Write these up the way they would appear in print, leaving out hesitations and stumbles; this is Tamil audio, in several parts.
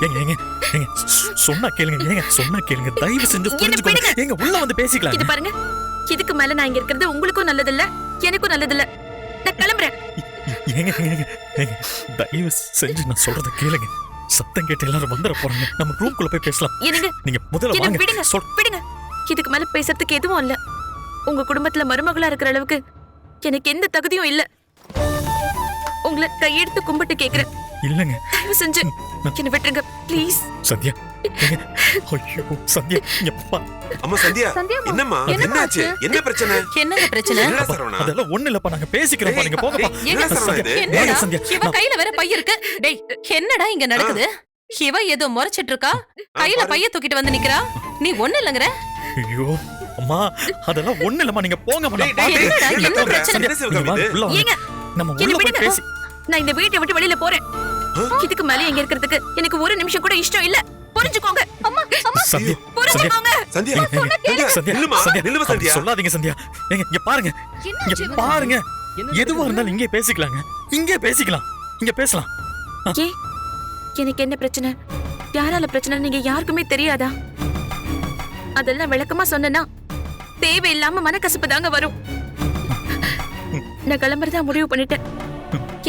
ஏங்க ஏங்க ஏங்க சொன்னா கேளுங்க. ஏங்க சொன்னா கேளுங்க. தயவு செஞ்சு புரிஞ்சுக்கோங்க. ஏங்க உள்ள வந்து பேசிக்கலாம். இது பாருங்க, இதுக்கு மேல நான் இங்க இருக்கிறது உங்களுக்கும் நல்லது இல்ல, எனக்கும் நல்லது இல்ல. நான் கிளம்புறேன். ஏங்க ஏங்க ஏங்க தயவு செஞ்சு நான் சொல்றத கேளுங்க. சத்தம் கேட்டு எல்லாரும் வந்துட போறாங்க. நம்ம ரூம்குள்ள போய் பேசலாம். எனக்கு நீங்க முதல்ல என்ன வாங்க. விடுங்க, விடுங்க. இதுக்கு மேல பேசுறதுக்கு எதுவும் இல்ல. உங்க குடும்பத்துல மருமகளா இருக்கிற அளவுக்கு எனக்கு எந்த தகுதியும் இல்ல. உங்களை கையெடுத்து கும்பிட்டு கேக்குறேன், இல்லங்க தயவு செஞ்சு என்ன விட்டுருங்க ப்ளீஸ். சத்யா. ஏங்க ஐயோ சத்யா இங்க பா. அம்மா சந்தியா, என்னம்மா என்னாச்சு? என்ன பிரச்சனை? என்னங்க பிரச்சனை? என்ன சரவணா? அதெல்லாம் ஒண்ணு இல்லப்பா, நாங்க பேசிக்கிறோம். நீங்க போங்கப்பா. என்ன சரவணா இது? என்னடா சந்தியா, இவ கையில வேற பை இருக்கு. டேய் என்னடா இங்க நடக்குது? இவ ஏதோ முறைச்சிட்டு இருக்கா, கையில பைய தூக்கிட்டு வந்து நிக்கிறா. நீ ஒண்ணு இல்லங்கற. ஐயோ அம்மா அதெல்லாம் ஒண்ணு இல்லம்மா, நீங்க போங்கம்மா. நான் டேய், பாத்துக்கிறேன். என்னடா, நீங்க என்ன போங்க. பிரச்சனை? சந்தியா, நீங்க வாங்க, உள்ள வாங்க. ஏங்க நம்ம என்ன உள்ள போய் விடுங்க. பேசி. நான் இந்த வீட்டை விட்டு வெளியில போறேன். இதுக்கு மேல எங்க இருக்கிறதுக்கு எனக்கு ஒரு நிமிஷம் கூட இஷ்டம் இல்ல. புரிஞ்சுக்கோங்க. அம்மா அம்மா சந்தியா, புரிஞ்சுக்கோங்க. சந்தியா, சந்தியா, நில்லுமா, சந்தியா, நில்லுமா அப்படி சந்தியா. சொல்லாதீங்க சந்தியா. ஏங்க இங்க பாருங்க, இங்க பாருங்க. எதுவா இருந்தாலும் இங்கே பேசிக்கலாங்க. இங்கே பேசிக்கலாம், இங்க பேசலாம். ஏன் எனக்கு என்ன பிரச்சனை, யாரால பிரச்சனை நீங்க யாருக்குமே தெரியாதா? அதெல்லாம் விளக்கமா சொன்னா தேவையில்லாம மனக்கசப்பு தாங்க வரும். நான் கிளம்புறதா முடிவு பண்ணிட்டேன்.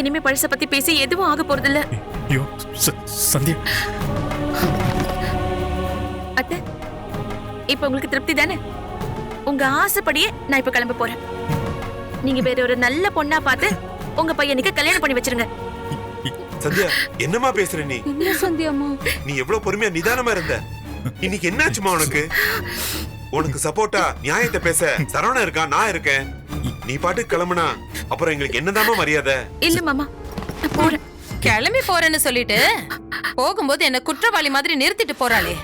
இனிமே பழச பத்தி பேசி எதுவும் ஆக போறது இல்ல. ஐயோ சந்தியா. அத்தை, இப்ப உங்களுக்கு திருப்தி தானே? உங்க ஆசைப்படியே நான் இப்ப கிளம்ப போறேன். நீங்க வேற ஒரு நல்ல பொண்ணா பார்த்து உங்க பையனுக்கு கல்யாணம் பண்ணி வச்சிருங்க. சந்தியா, என்னம்மா பேசுற நீ? என்ன சந்தியாமா? நீ எவ்வளவு பொறுமையா நிதானமா இருந்த. இன்னைக்கு என்னாச்சுமா உனக்கு? உனக்கு சப்போர்ட்டா நியாயத்தை பேச சரவணா இருக்கா, நான் இருக்கேன். நீ பாட்டுக்கு கிளம்புனா அப்புறம் எங்களுக்கு என்னதாமா மரியாதை? இல்ல மாமா, நான் போறேன். கிளம்பி போறேன்னு சொல்லிட்டு போகும்போது என்ன குற்றவாளி மாதிரி நிறுத்திட்டு போறாளே.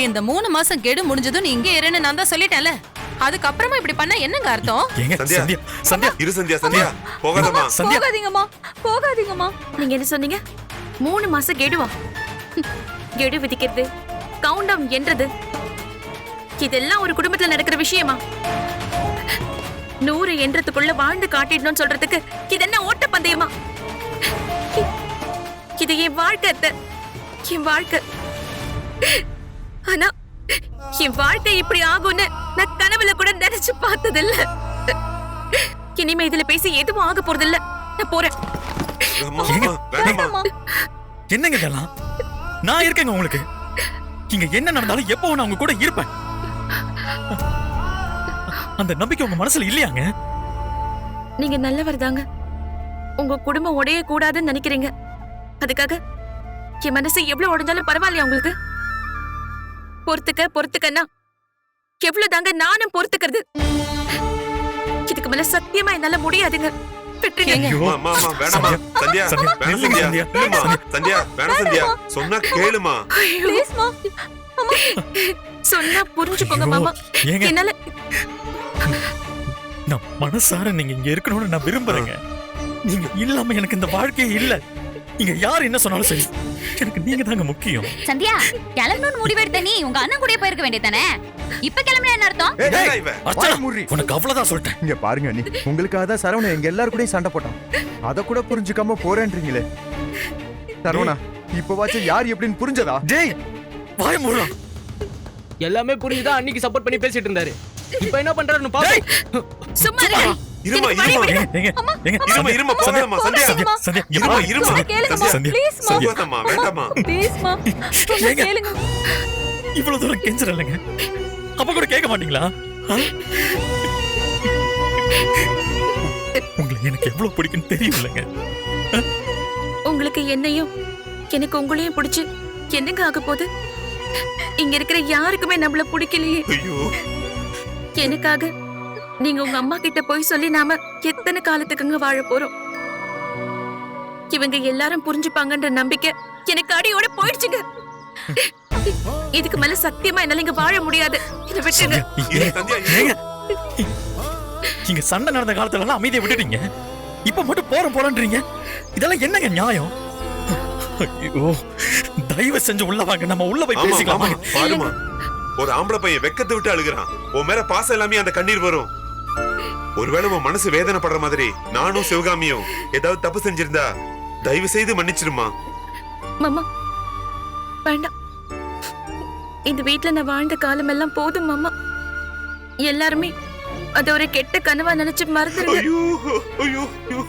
இந்த 3 மாசம் கெடு முடிஞ்சதும் நீ இங்கே இருன்னு நான் தான் சொல்லிட்டேன்ல. அதுக்கப்புறமா இப்படி பண்ணா என்னங்க அர்த்தம்? ஏங்க சந்தியா, சந்தியா, சந்தியா. இரு சந்தியா, சந்தியா போகாதம்மா. சந்தியா, போகாதீங்கம்மா, போகாதீங்கம்மா. நீங்க என்ன சொன்னீங்க? 3 மாசம் கெடுவா? கெடு விதிக்கிறது, கவுண்ட் டவுன் என்றது, இதெல்லாம் ஒரு குடும்பத்துல நடக்கிற விஷயமா? 100 என்றதுக்குள்ள வாழ்ந்து காட்டிடணும்னு சொல்றதுக்கு இது என்ன ஓட்ட பந்தயமா? இது என் வாழ்க்கை அத்தை, என் வாழ்க்கை. ஆனா என் வாழ்க்கை இப்படி ஆகும்னு நான் கனவுல கூட நினைச்சு பார்த்ததில்ல. இனிமே இதுல பேசி எதுவும் ஆக போறது இல்ல. நான் போறேன். அம்மா, அம்மா, வேண்டாம்மா. என்னங்க இதெல்லாம்? நான் இருக்கேங்க உங்களுக்கு. இங்க என்ன நடந்தாலும் எப்போ நான் உங்க கூட இருப்பேன். அந்த நம்பிக்கை உங்க மனசுல இல்லையாங்க? நீங்க நல்லவர் தாங்க. உங்க குடும்பம் உடைய கூடாதுன்னு நினைக்கிறீங்க. அதுக்காக என் மனசு எவ்வளவு உடைஞ்சாலும் பரவாயில்லையா உங்களுக்கு? பொறுத்துக்கன்னா எவ்வளவு தாங்க நானும் பொறுத்துக்கிறது. இதுக்கு மேல சத்தியமா என்னால முடியாதுங்க. விட்டுருங்க. அம்மா, அம்மா, அம்மா, வேணாம்மா. சந்தியா, சந்தியா, வேணாம் நில்லுங்க சந்தியா. சந்தியா. இல்லம்மா, சந்தியா, வேணாம் சந்தியா. சொன்னா கேளுமா. ஐயோ, ப்ளீஸ்மா. சொன்னா புரிஞ்சுக்கோங்க ஐயோ, மாமா. ஏங்க? என்னால நான் மனசார நீங்க இங்க இருக்கணும்னு நான் விரும்புறேங்க. நீங்க இல்லாம எனக்கு இந்த வாழ்க்கையே இல்ல. நீங்க யார் என்ன சொன்னாலும் சரி, எனக்கு நீங்க தாங்க முக்கியம். சந்தியா, கிளம்பணும்னு முடிவெடுத்த நீ உங்க அண்ணன் கூட போயிருக்க வேண்டியதானே? இப்ப கிளம்பினா என்ன அர்த்தம்? என்னடா இவ? அர்ச்சனா, உனக்கு அவ்வளவுதான் சொல்லிட்டேன். இங்க பாருங்க, நீ உங்களுக்காக தான் சரவணா எங்க எல்லாரும் கூடயும் சண்டை போட்டான். அத கூட புரிஞ்சுக்காம போறேன்றீங்களே. சரவணா, இப்பவாச்சும் யார் எப்படின்னு புரிஞ்சதா? டேய் வாய மூடுடா. எல்லாமே புரிஞ்சுதான் அன்னைக்கு சப்போர்ட் பண்ணி பேசிட்டு இருந்தாரு. இப்போ என்ன பண்றாருன்னு பாரு. சும்மா இருங்க. இருமா, எனக்கு வழி இருமா. விடுங்க. ஏங்க, ஏங்க, இருமா, இருமா, போகாதம்மா. சந்தியா, சந்தியா, சந்தியா, இங்க இருமா, பாரு. இருமா. சந்தியா, கேளுங்கம்மா, சந்தியா, ப்ளீஸ்மா. சந்தியா. போகாதம்மா, வேண்டாம்மா. ப்ளீஸ்மா, சொன்னா ஏங்க? கேளுங்க. இவ்வளவு தூரம் கெஞ்சறலங்க, அப்ப கூட கேட்க மாட்டீங்களா? ஆ? உங்களை எனக்கு எவ்வளவு பிடிக்குன்னு தெரியும்லங்க. உங்களுக்கு என்னையும் எனக்கு உங்களையும் பிடிச்சு என்னங்க ஆக போகுது? இங்க இருக்கிற யாருக்குமே நம்மள பிடிக்கலையே. ஐயோ, எனக்காக நீங்க உங்க அம்மா கிட்ட போய் சொல்லி நாம எத்தனை காலத்துக்குங்க வாழ போறோம்? இவங்க எல்லாரும் புரிஞ்சுப்பாங்கன்ற நம்பிக்கை எனக்கு அடியோட போயிடுச்சுங்க. இதுக்கு மேல சத்தியமா என்னால இங்க வாழ முடியாது. இதை விட்டுங்க. இரு, சந்தியா, இரு. ஏங்க, இங்க சண்டை நடந்த காலத்துல எல்லாம் அமைதியை விட்டுட்டீங்க. இப்ப மட்டும் போறோன்றீங்க. இதெல்லாம் என்னங்க நியாயம்? ஐயோ, தயவு செஞ்சு உள்ள வாங்க, நம்ம உள்ள போய் ஆமா, பேசிக்கலாம். ஆமா, பாருமா. ஒரு ஆம்பளை பையன் வெக்கத்தை விட்டு அழுகுறான். உன் மேல பாசம் எல்லாமே அந்த கண்ணீர் வரும். ஒருவேளை உன் மனசு வேதனைப்படுற மாதிரி நானும் சிவகாமியும் ஏதாவது தப்பு செஞ்சிருந்தா தயவு செய்து மன்னிச்சிருமா. மாமா வேண்டாம். இந்த வீட்ல நான் வாழ்ந்த காலமெல்லாம் போதும் மாமா. எல்லாருமே அது ஒரு கெட்ட கனவா நினைச்சு மறந்துருங்க. ஐயோ ஐயோ ஐயோ.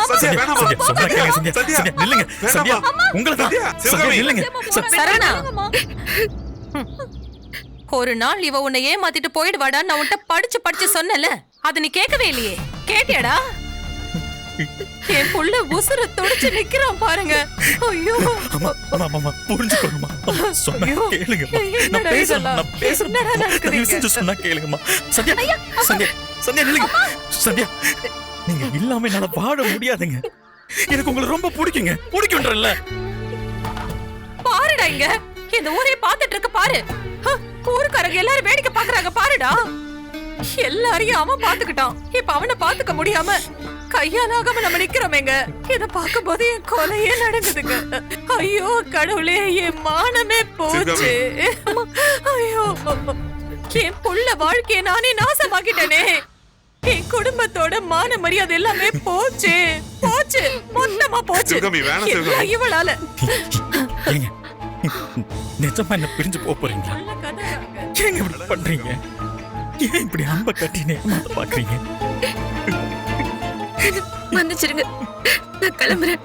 சந்தியா, வேணாமா? சந்தியா, சொன்னா கேளுங்க, சந்தியா. சந்தியா. சந்தியா, நில்லுங்க. சந்தியா, உங்களைதான். சந்தியா, சந்தியா, சிவகாமி. நில்லுங்க. சரவணா ஒரு நாள் இவ உன்னை ஏமாத்திட்டு போயிடுவாடா நான் உன்கிட்ட படிச்சு படிச்சு சொன்னல, அது நீ கேட்கவே இல்லையே. கேட்டியாடா? என் புள்ள உசுர துடிச்சு நிக்கிறான் பாருங்க. ஐயோ அம்மா, அம்மா, அம்மா, புரிஞ்சுக்கோங்கம்மா. அம்மா, சொன்னா ஐயோ. கேளுங்கம்மா. நான் என்னடா பேசுறேன், இதெல்லாம்? நான் பேசுறேன். என்னடா நடக்குது தயவு இங்க? செஞ்சு சொன்னா கேளுங்கம்மா. சந்தியா, சந்தியா, சந்தியா, நில்லுங்க. சந்தியா, நீங்க இல்லாம என்னால வாழ முடியாதுங்க. எனக்கு உங்களை ரொம்ப பிடிக்குங்க. பிடிக்கும்ன்றல்ல. பாருடா இங்க, இந்த ஊரே பாத்துட்டு இருக்க பாரு. ஊருக்காரங்க எல்லாரும் வேடிக்கை பாக்குறாங்க பாருடா. எல்லாரையும் அவன் பாத்துக்கிட்டான், இப்ப அவனை பாத்துக்க முடியாம கையாலாகாம நம்ம நிக்கிறோமேங்க. இத பாக்கும்போது என் கொலையே நடக்குதுங்க. ஐயோ கடவுளே, என் மானமே போச்சு. ஐயோ, என் புள்ள வாழ்க்கைய நானே நாசமாக்கிட்டேனே. என் குடும்பத்தோட மான மரியாதை எல்லாமே போச்சு போச்சு, மொத்தமா போச்சு. சிவகாமி, வேணாம் சிவகாமி. எல்லாம் இவளால. ஏங்க, நிஜமா என்ன பிரிஞ்சு போக போறீங்களா? நல்ல கதைதாங்க. ஏங்க இப்படி பண்றீங்க? ஏன் இப்படி அன்பை கட்டி நேரமாத்த பாக்குறீங்க? மன்னிச்சிருங்க, நான் கிளம்புறேன்.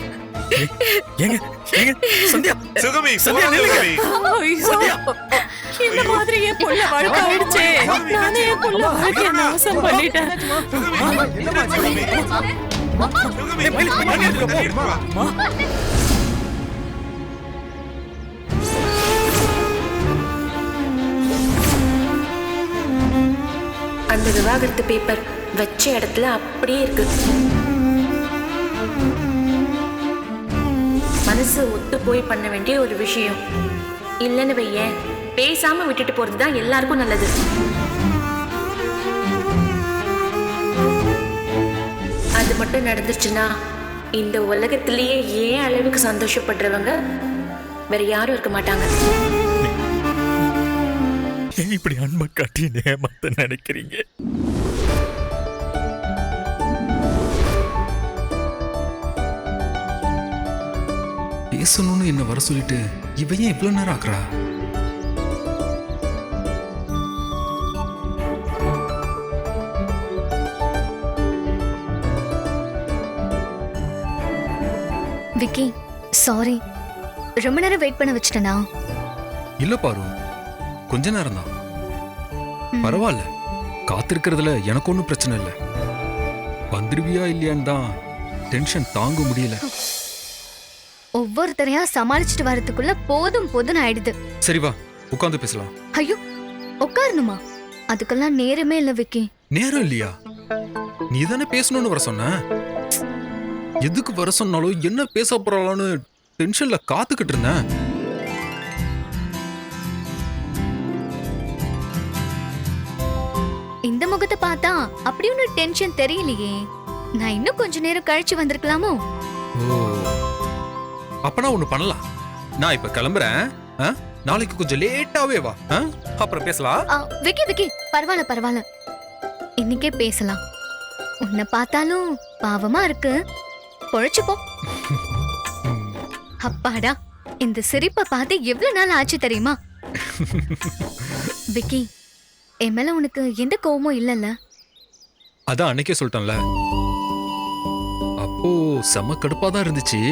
ஏங்க, ஏங்க, சந்தியா, சிவகாமி, சந்தியா, போகாத நில்லுங்க. சிவகாமி. ஐயோ, சந்தியா. இந்த மாதிரி என் புள்ள வாழ்க்கை ஆயிடுச்சே. நானே என் புள்ள வாழ்க்கைய நாசம் பண்ணிட்டேன். ஆமா, என்னம்மா சிவகாமி. சிவகாமி? சிவகாமி, ஏய், மயில், மயில், தண்ணி எடுத்து வா. அம்மா, அந்த விவாகரத்து பேப்பர் வச்ச இடத்துல அப்படியே இருக்கு. மனசு ஒத்து போய் பண்ண வேண்டிய ஒரு விஷயம் இல்லைன்னு வையேன், பேசாம விட்டுட்டு போறதுதான் எல்லாருக்கும் நல்லது. அது மட்டும் நடந்துச்சுன்னா இந்த உலகத்திலேயே ஏன் அளவுக்கு சந்தோஷப்படுறவங்க வேற யாரும் இருக்க மாட்டாங்க. ஏன் இப்படி அன்பை காட்டி நேமாத்த நினைக்கிறீங்க? பேசணும்னு என்ன வர சொல்லிட்டு இவ ஏன் இவ்வளவு நேரம் ஆக்குறா? விக்கி, சாரி, ரொம்ப நேரம் வெயிட் பண்ண வச்சிட்டேனா? இல்ல பாரு, கொஞ்ச நேரம் தான். பரவாயில்ல, காத்திருக்கிறதுல எனக்கு ஒன்றும் பிரச்சனை இல்லை. வந்துருவியா இல்லையான்னு தான் டென்ஷன் தாங்க முடியல. ஒவ்வொருத்தரையா சமாளிச்சுட்டு வரதுக்குள்ள போதும் போதும் ஆயிடுது. சரி வா, உட்காந்து பேசலாம். ஐயோ, உட்காரணுமா? அதுக்கெல்லாம் நேரமே இல்ல விக்கி. நேரம் இல்லையா? நீ தானே பேசணும்னு வர சொன்ன. எதுக்கு வர சொன்னாலும் என்ன பேச போறாளான்னு டென்ஷன்ல காத்துக்கிட்டு இருந்தேன். இந்த முகத்தை பார்த்தா அப்படி ஒன்னும் டென்ஷன் தெரியலையே. நான் இன்னும் கொஞ்ச நேரம் கழிச்சு வந்திருக்கலாமோ? ஓ, அப்பனா ஒண்ணு பண்ணலாம். நான் இப்ப கிளம்புறேன். நாளைக்கு கொஞ்சம் லேட்டாவே வா, அப்புறம் பேசலாம். விக்கி விக்கி, பரவாயில்ல பரவாயில்ல, இன்னைக்கே பேசலாம். உன்னை பார்த்தாலும் பாவமா இருக்கு, பொழைச்சுப்போ. அப்பாடா, இந்த சிரிப்பை பார்த்து எவ்வளவு நாள் ஆச்சு தெரியுமா? விக்கி, என் மேல உனக்கு எந்த கோவமும் இல்லல்ல? அதான் அன்னைக்கே சொல்லிட்டேன்ல. அப்போ செம கடுப்பா தான் இருந்துச்சு.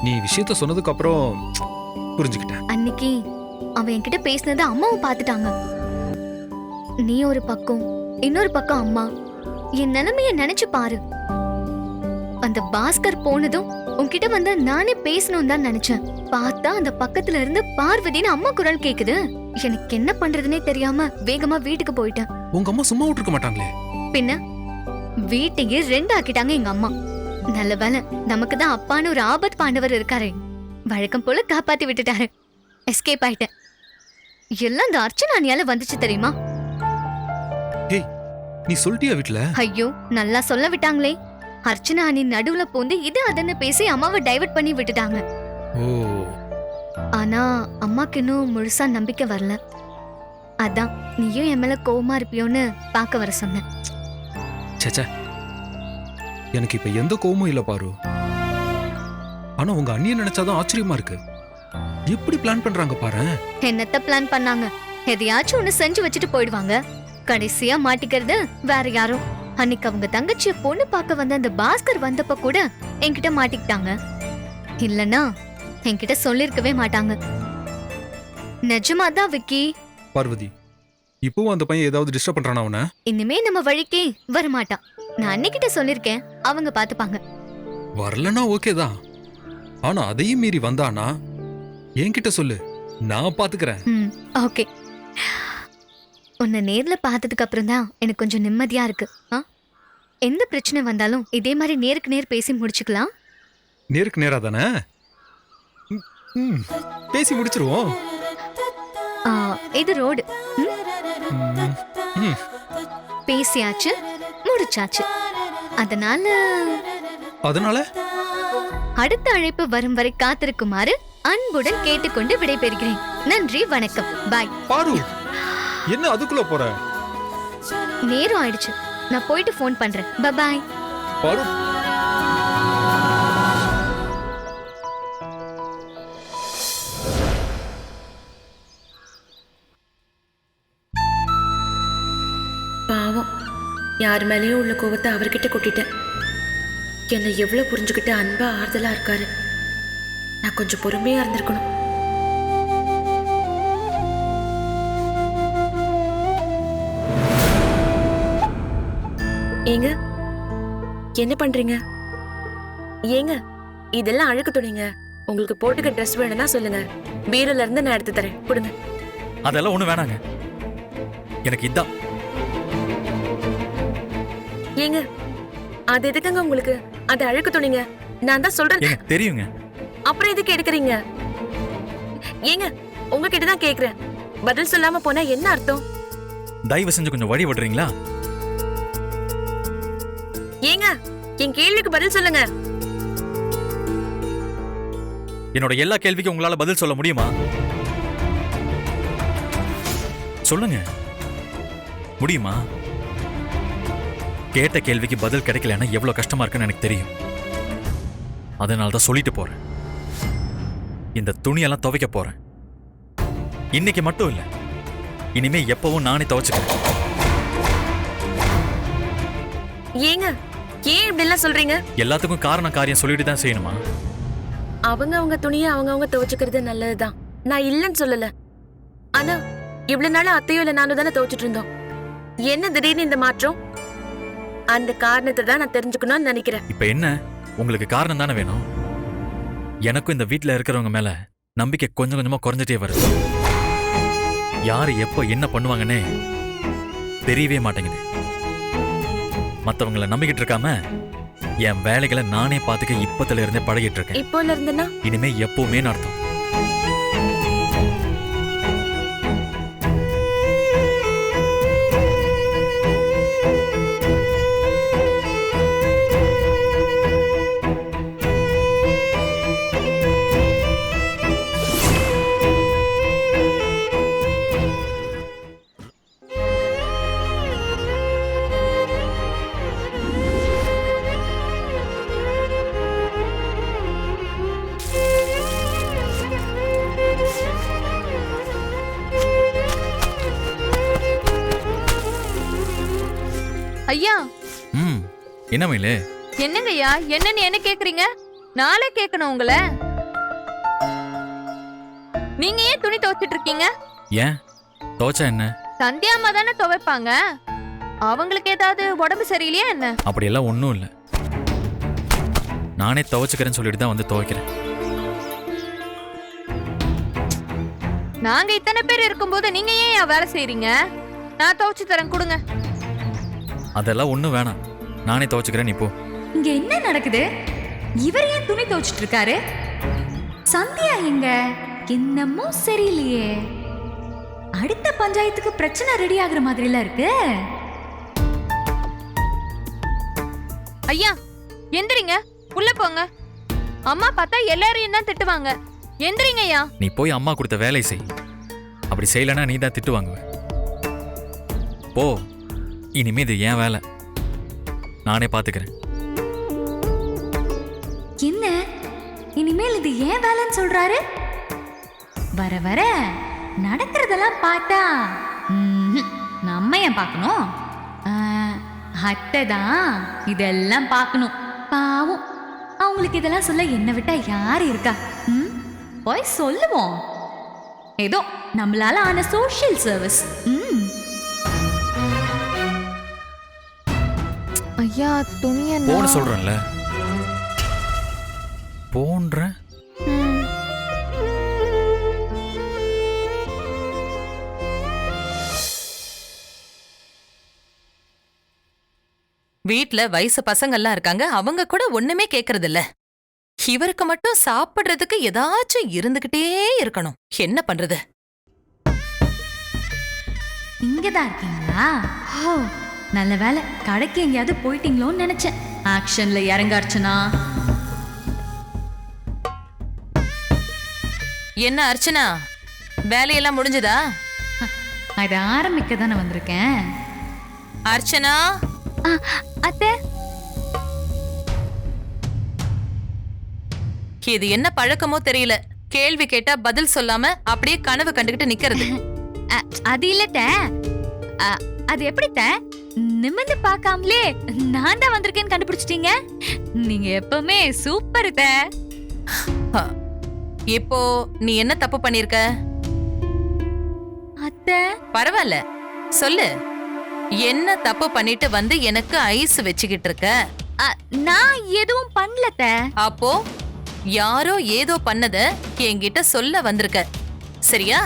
நீ விஷயத்த சொன்னதுக்கு அப்புறம் புரிஞ்சுக்கிட்டேன். அன்னைக்கு அவன் என்கிட்ட பேசினதை அம்மாவும் பார்த்துட்டாங்க. நீ ஒரு பக்கம், இன்னொரு பக்கம் அம்மா. என் நிலைமைய நினைச்சு பாரு. அந்த பாஸ்கர் போனதும் உன்கிட்ட வந்து நானே பேசணும் தான் நினைச்சேன். பார்த்தா அந்த பக்கத்துல இருந்து பார்வதின்னு அம்மா குரல் கேக்குது. எனக்கு என்ன பண்றதுனே தெரியாம வேகமா வீட்டுக்கு போயிட்டேன். உங்க அம்மா சும்மா விட்டுருக்க மாட்டாங்களே. பின்ன வீட்டையே 2 ஆக்கிட்டாங்க எங்க அம்மா. நல்ல வேலை, நமக்கு தான் அப்பான்னு ஒரு ஆபத் பாண்டவர் இருக்காரு. வழக்கம் போல காப்பாத்தி விட்டுட்டாரு. எஸ்கேப் ஆயிட்டேன். எல்லாம் இந்த அர்ச்சனானியால வந்துச்சு தெரியுமா? ஏய், நீ சொல்லிட்டியா வீட்ல? ஐயோ, நல்லா சொல்ல விட்டாங்களே. அர்ச்சனா அணி நடுவுல பூந்து இது அதன்னு பேசி அம்மாவை டைவர்ட் பண்ணி விட்டுட்டாங்க. ஓ, ஆனா அம்மாக்கு இன்னும் முழுசா நம்பிக்கை வரல. அதான் நீயும் என் மேல கோவமா இருப்பியோன்னு பார்க்க வர சொன்னேன். சேச்சே, எனக்கு இப்ப எந்த கோவமும் இல்ல பாரு. ஆனா உங்க அண்ணியை நினைச்சாதான் ஆச்சரியமா இருக்கு. எப்படி பிளான் பண்றாங்க பாரு. என்னத்த பிளான் பண்ணாங்க? எதையாச்சும் ஒண்ணு செஞ்சு வச்சுட்டு போயிடுவாங்க. கடைசியா மாட்டிக்கிறது வேற யாரும். அன்னைக்கு அவங்க தங்கச்சிய பொண்ணு பார்க்க வந்த அந்த பாஸ்கர் வந்தப்ப கூட என்கிட்ட மாட்டிக்கிட்டாங்க. இல்லனா என்கிட்ட சொல்லிருக்கவே மாட்டாங்க. நிஜமாதான் விக்கி. பார்வதி, இப்பவும் அந்த பையன் ஏதாவது டிஸ்டர்ப் பண்றானா அவனை? இனிமே நம்ம வழிக்கே வரமாட்டான். நான் அன்னைக்கிட்ட சொல்லிருக்கேன், அவங்க பாத்துப்பாங்க. வரலன்னா ஓகே தான். ஆனா அதையும் மீறி வந்தானா என்கிட்ட சொல்லு, நான் பாத்துக்கிறேன். ஓகே. உன்னை நேர்ல பார்த்ததுக்கு அப்புறம் தான் எனக்கு கொஞ்சம் நிம்மதியா இருக்கு. எந்த பிரச்சனை வந்தாலும் இதே மாதிரி நேருக்கு நேர் பேசி முடிச்சுக்கலாம். நேருக்கு நேரா தானே? பேசி முடிச்சிருவோம். இது ரோடு. பேசியாச்சு, முடிச்சாச்சு. அதனால அடுத்த அழைப்பு வரும் வரை காத்திருக்குமாறு அன்புடன் கேட்டுக்கொண்டு விடைபெறுகிறேன். நன்றி, வணக்கம், பாய். பாரு, என்ன அதுக்குள்ள போற? நேரம் ஆயிடுச்சு, நான் போயிட்டு ஃபோன் பண்றேன். பாய். பாரு, பாவம், யார் மேலேயும் உள்ள கோபத்தை அவர்கிட்ட கொட்டிட்டேன். என்னை எவ்வளவு புரிஞ்சுக்கிட்டு அன்பா ஆறுதலா இருக்காரு. நான் கொஞ்சம் பொறுமையா இருந்திருக்கணும். ஏங்க, என்ன பண்றீங்க? ஏங்க, இதெல்லாம் அழுக்கு துணிங்க. உங்களுக்கு போட்டுக்க ட்ரெஸ் வேணும்னா சொல்லுங்க, பீரோல இருந்து நான் எடுத்து தரேன். கொடுங்க. அதெல்லாம் ஒண்ணு வேணாங்க, எனக்கு இதான். ஏங்க, அது எதுக்குங்க உங்களுக்கு? அது அழுக்கு துணிங்க. நான் தான் சொல்றேன். தெரியுங்க. அப்புறம் எதுக்கு எடுக்கிறீங்க? ஏங்க, உங்ககிட்ட தான் கேக்குறேன். பதில் சொல்லாம போனா என்ன அர்த்தம்? தயவு செஞ்சு கொஞ்சம் வழி விடுறீங்களா? ஏங்க, என் கேள்விக்கு பதில் சொல்லுங்க. என்னோட எல்லா கேள்விக்கும் உங்களால பதில் சொல்ல முடியுமா? சொல்லுங்க, முடியுமா? கேட்ட கேள்விக்கு பதில் கிடைக்கலன்னா எவ்வளவு கஷ்டமா இருக்குன்னு எனக்கு தெரியும். அதனால தான் சொல்லிட்டு போறேன். இந்த துணியெல்லாம் துவைக்க போறேன். இன்னைக்கு மட்டும் இல்ல, இனிமே எப்பவும் நானே துவைச்சுக்கிறேன். ஏங்க, ஏன் இப்படி எல்லாம் சொல்றீங்க? எல்லாத்துக்கும் காரணம் காரியம் சொல்லிட்டு தான் செய்யணுமா? அவங்க துணியை அவங்க துவைச்சுக்கிறது நல்லதுதான், நான் இல்லைன்னு சொல்லல. ஆனா இவ்வளவு நாள் அத்தையும் இல்ல நானும் தானே துவைச்சிட்டு இருந்தோம். என்ன திடீர்னு இந்த மாற்றம்? அந்த காரணத்தை தான் நான் தெரிஞ்சுக்கணும்னு நினைக்கிறேன். இப்ப என்ன, உங்களுக்கு காரணம் தானே வேணும்? எனக்கும் இந்த வீட்டுல இருக்கிறவங்க மேல நம்பிக்கை கொஞ்சம் கொஞ்சமா குறைஞ்சிட்டே வருது. யாரு எப்ப என்ன பண்ணுவாங்கன்னே தெரியவே மாட்டேங்குது. மத்தவங்களை நம்பிக்கிட்டு இருக்காம என் வேலைகளை நானே பாத்துக்க இப்பத்துல இருந்தே பழகிட்டு இருக்கேன். இப்போல இருந்துன்னா இனிமே எப்பவுமே அர்த்தம். ஐயா, என்ன மயிலே? என்னங்க ஐயா, என்னன்னு என்ன கேக்குறீங்க? நாளே கேட்கணும் உங்களை. நீங்க ஏன் துணி துவைச்சிட்டு இருக்கீங்க? ஏன் துவைச்சா என்ன? சந்தியா அம்மா தானே துவைப்பாங்க. அவங்களுக்கு ஏதாவது உடம்பு சரியில்லையா என்ன? அப்படியெல்லாம் ஒன்றும் இல்லை, நானே துவைச்சுக்கிறேன்னு சொல்லிட்டு தான் வந்து துவைக்கிறேன். நாங்க இத்தனை பேர் இருக்கும்போது நீங்க ஏன் வேலை செய்றீங்க? நான் துவைச்சு தரேன், கொடுங்க. அதெல்லாம் ஒன்றும் வேணாம், நானே துவைச்சுக்கிறேன். நீ போ. இங்க என்ன நடக்குது? இவர் ஏன் துணி துவைச்சிட்டு இருக்காரு? சந்தியா எங்க? என்னமோ சரியில்லையே. அடுத்த பஞ்சாயத்துக்கு பிரச்சனை ரெடி ஆகுற மாதிரி எல்லாம் இருக்கு. ஐயா, எந்திரிங்க, உள்ள போங்க. அம்மா பார்த்தா எல்லாரையும் தான் திட்டுவாங்க. எந்திரிங்க ஐயா. நீ போய் அம்மா கொடுத்த வேலையை செய். அப்படி செய்யலன்னா நீ தான் திட்டு வாங்குவ. போ, இனிமே இது என் வேலை, நானே பாத்துக்கிறேன். என்ன இனிமேல் இது ஏன் வேலைன்னு சொல்றாரு? வர வர நடக்கிறதெல்லாம் பார்த்தா நம்ம ஏன் பார்க்கணும்? அத்தை தான் இதெல்லாம் பார்க்கணும். பாவம், அவங்களுக்கு இதெல்லாம் சொல்ல என்னை விட்டா யாரு இருக்கா? போய் சொல்லுவோம். ஏதோ நம்மளால ஆன சோஷியல் சர்வீஸ். ஐயா துணியை போன சொல்றேன்ல, போன்றேன். வீட்ல வயசு பசங்கள்லாம் இருக்காங்க, அவங்க கூட ஒண்ணுமே கேக்குறது இல்ல. இவருக்கு மட்டும் சாப்பிடுறதுக்கு ஏதாச்சும் இருந்துகிட்டே இருக்கணும். என்ன பண்றது? இங்கதான் இருக்கீங்களா? ஓ நல்ல வேலை, கடைக்கு எங்கேயாவது போயிட்டீங்களோன்னு நினைச்சேன். ஆக்ஷன்ல இறங்க அர்ச்சனா. என்ன அர்ச்சனா, வேலையெல்லாம் முடிஞ்சதா? அதை ஆரம்பிக்க தானே வந்திருக்கேன். அர்ச்சனா, அத்தை இது என்ன பழக்கமோ தெரியல. கேள்வி கேட்டா பதில் சொல்லாம அப்படியே கனவு கண்டுகிட்டு நிக்கிறது. அது இல்லட்ட, அது எப்படித்த நிமிர்ந்து பார்க்காமலே நான் தான் வந்திருக்கேன்னு கண்டுபிடிச்சிட்டீங்க? நீங்க எப்பவுமே சூப்பர் த. இப்போ நீ என்ன தப்பு பண்ணிருக்க? அத்தை பரவாயில்ல, சொல்லு. என்ன தப்பு பண்ணிட்டு வந்து எனக்கு ஐஸ் வச்சுக்கிட்டு இருக்க? நான் எதுவும் பண்ணலத்த. அப்போ யாரோ ஏதோ பண்ணத என்கிட்ட சொல்ல வந்திருக்க, சரியா?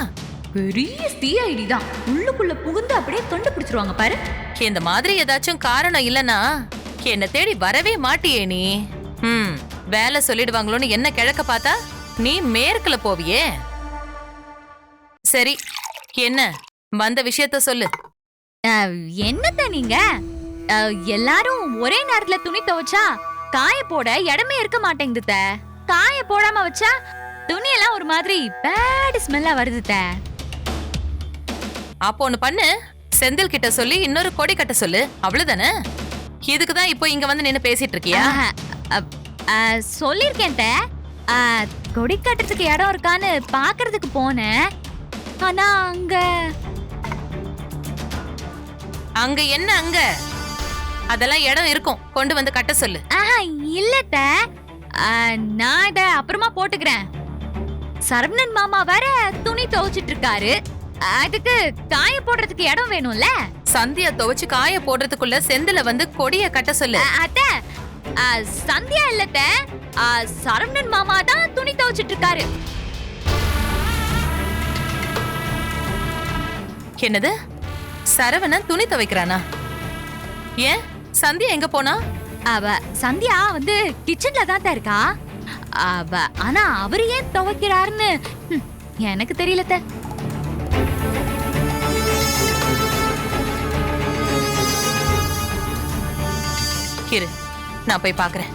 பெரிய சிஐடி தான், உள்ளுக்குள்ள புகுந்து அப்படியே கண்டுபிடிச்சிருவாங்க பாரு. இந்த மாதிரி ஏதாச்சும் காரணம் இல்லனா என்ன தேடி வரவே மாட்டியே நீ. வேலை சொல்லிடுவாங்களோன்னு என்ன கிழக்க பார்த்தா நீ மேற்குல போவியே. சரி, என்ன வந்த விஷயத்த சொல்லு. என்னத்த நீங்க எல்லாரும் ஒரே நேரத்துல துணி துவைச்சா காய போட இடமே இருக்க மாட்டேங்குது. காய போடாம வச்சா துணியெல்லாம் ஒரு மாதிரி பேட் ஸ்மெல்லா வருது. அப்போ ஒண்ணு பண்ணு, செந்தில் கிட்ட சொல்லி இன்னொரு கொடி கட்ட சொல்லு, அவ்வளவுதானே? இதுக்குதான் இப்போ இங்க வந்து நின்னு பேசிட்டு இருக்கியா? சொல்லிருக்கேன். கொடி கட்டுறதுக்கு இடம் இருக்கான்னு பாக்குறதுக்கு போனேன். ஆனா அங்க என்ன? அங்க அதெல்லாம் இடம் இருக்கும், கொண்டு வந்து கட்ட சொல்லு. இல்லத்த, நான் இத அப்புறமா போட்டுக்கிறேன். சரவணன் மாமா வேற துணி துவைச்சிட்டு இருக்காரு, அதுக்கு காய போடுறதுக்கு இடம் வேணும்ல. சந்தியா துவைச்சு காய போடுறதுக்குள்ள செந்தில வந்து கொடிய கட்ட சொல்லு. அத்த, சந்தியா இல்லத்த, சரவணன் மாமா தான் துணி துவைச்சிட்டு இருக்காரு. என்னது? சரவணன் துணி துவைக்கிறானா? ஏன் சந்தியா எங்க போனா? சந்தியா வந்து கிச்சன்ல தான் இருக்கா. ஆனா அவரு ஏன் துவைக்கிறாருன்னு எனக்கு தெரியலத்த. இரு, நான் போய் பாக்குறேன்.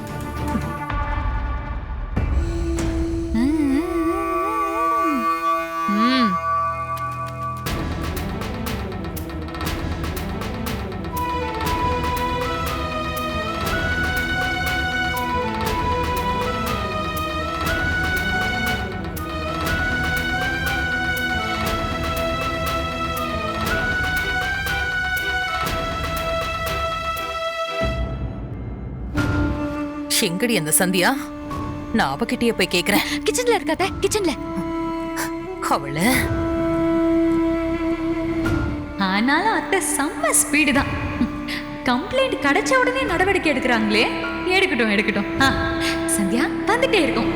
எங்கடி அந்த சந்தியா? நான் அவகிட்டயே போய் கேக்குறேன். கிச்சன்ல இருக்காத, கிச்சன்ல. அவள ஆனாலும் அத்தை செம்ம ஸ்பீடு தான். கம்ப்ளைண்ட் கிடைச்ச உடனே நடவடிக்கை எடுக்கிறாங்களே. எடுக்கட்டும் எடுக்கட்டும். சந்தியா வந்துட்டே இருக்கும்.